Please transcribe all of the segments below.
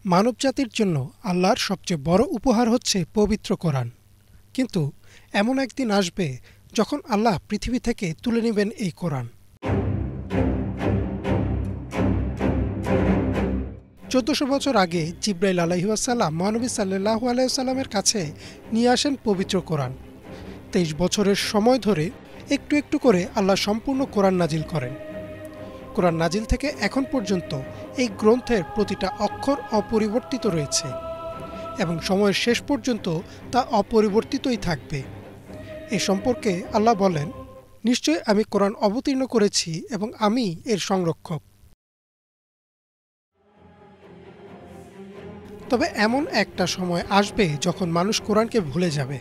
মানবজাতির জন্য আল্লাহর সবচেয়ে বড় উপহার হচ্ছে পবিত্র কোরআন। কিন্তু এমন একদিন আসবে যখন আল্লাহ পৃথিবী থেকে তুলে নেবেন এই কোরআন। ১৪০০ বছর আগে জিবরাইল আলাইহিসসালাম মহানবী সাল্লাল্লাহু আলাইহি ওয়াসাল্লামের কাছে নিয়ে আসেন পবিত্র কোরআন। ২৩ বছরের সময় ধরে একটু একটু করে আল্লাহ সম্পূর্ণ কোরআন নাজিল করেন। কোরআন নাজিল থেকে এখন পর্যন্ত এই গ্রন্থের প্রতিটা অক্ষর অপরিবর্তিত রয়েছে এবং সময়ের শেষ পর্যন্ত তা অপরিবর্তিতই থাকবে। এ সম্পর্কে আল্লাহ বলেন, নিশ্চয় আমি কোরআন অবতীর্ণ করেছি এবং আমি এর সংরক্ষক। তবে এমন একটা সময় আসবে যখন মানুষ কোরআনকে ভুলে যাবে।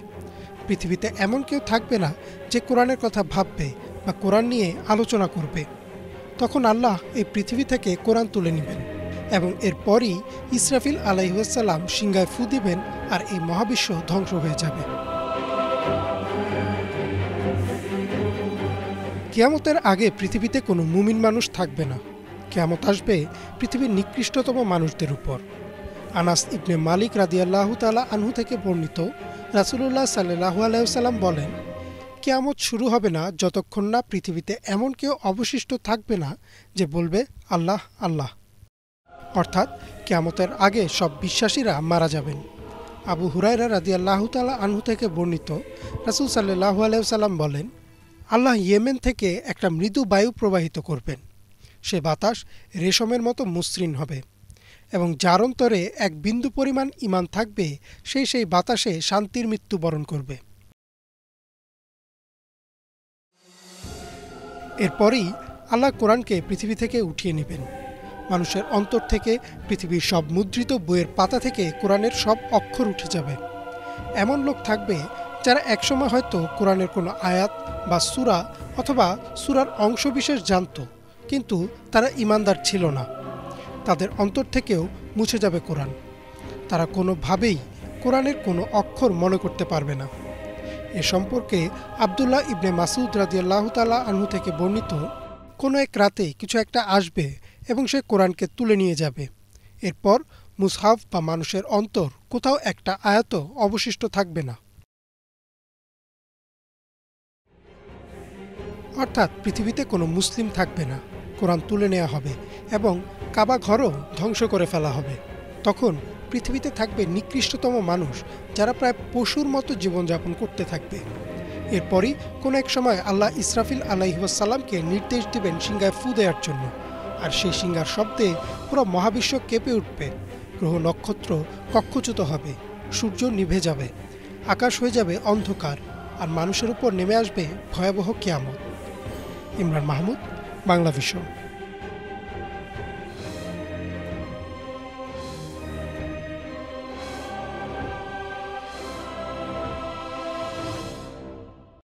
পৃথিবীতে এমন কেউ থাকবে না যে কোরআনের কথা ভাববে বা কোরআন নিয়ে আলোচনা করবে। তখন আল্লাহ এই পৃথিবী থেকে কোরআন তুলে নেবেন এবং এরপরই ইসরাফিল আলাইহিসসালাম সিংহায় ফু দিবেন আর এই মহাবিশ্ব ধ্বংস হয়ে যাবে। কিয়ামতের আগে পৃথিবীতে কোনো মুমিন মানুষ থাকবে না। কিয়ামত আসবে পৃথিবীর নিকৃষ্টতম মানুষদের উপর। আনাস ইবনে মালিক রাদিয়াল্লাহু তাআলা আনহু থেকে বর্ণিত, রাসূলুল্লাহ সাল্লাল্লাহু আলাইহি ওয়াসাল্লাম বলেন, কিয়ামত শুরু হবে না যতক্ষণ না পৃথিবীতে এমন কেউ অবশিষ্ট থাকবে না যে বলবে আল্লাহ আল্লাহ। অর্থাৎ কিয়ামতের আগে সব বিশ্বাসীরা মারা যাবেন। আবু হুরায়রা রাদিয়াল্লাহু তাআলা আনহু থেকে বর্ণিত, রাসূল সাল্লাল্লাহু আলাইহি ওয়াসাল্লাম বলেন, আল্লাহ ইয়েমেন থেকে একটা মৃদু বায়ু প্রবাহিত করবেন। সে বাতাস রেশমের মতো মসৃণ হবে এবং যার অন্তরে এক বিন্দু পরিমাণ ঈমান থাকবে সেই বাতাসে শান্তির মৃত্যুবরণ করবে। এরপরই আল্লাহ কোরআনকে পৃথিবী থেকে উঠিয়ে নেবেন। মানুষের অন্তর থেকে পৃথিবীর সব মুদ্রিত বইয়ের পাতা থেকে কোরআনের সব অক্ষর উঠে যাবে। এমন লোক থাকবে যারা একসময় হয়তো কোরআনের কোনো আয়াত বা সূরা অথবা সূরার অংশবিশেষ জানত, কিন্তু তারা ঈমানদার ছিল না। তাদের অন্তর থেকেও মুছে যাবে কোরআন। তারা কোনোভাবেই কোরআনের কোনো অক্ষর মনে করতে পারবে না। এ সম্পর্কে আবদুল্লাহ ইবনে মাসউদ রাদিয়াল্লাহু তাআলা আনহু থেকে বর্ণিত, কোনো এক রাতে কিছু একটা আসবে এবং সে কোরআনকে তুলে নিয়ে যাবে। এরপর মুসহাফ বা মানুষের অন্তর কোথাও একটা আয়াতও অবশিষ্ট থাকবে না। অর্থাৎ পৃথিবীতে কোনো মুসলিম থাকবে না। কোরআন তুলে নেওয়া হবে এবং কাবা ঘরও ধ্বংস করে ফেলা হবে। তখন পৃথিবীতে থাকবে নিকৃষ্টতম মানুষ, যারা প্রায় পশুর মতো জীবনযাপন করতে থাকবে। এরপরই কোনো এক সময় আল্লাহ ইসরাফিল আলাইহিসসালামকে নির্দেশ দিবেন সিংহায় ফু দেওয়ার জন্য, আর সেই সিংহার শব্দে পুরো মহাবিশ্ব কেঁপে উঠবে। গ্রহ নক্ষত্র কক্ষচ্যুত হবে, সূর্য নিভে যাবে, আকাশ হয়ে যাবে অন্ধকার, আর মানুষের উপর নেমে আসবে ভয়াবহ কিয়ামত। ইমরান মাহমুদ, বাংলা ভিশন।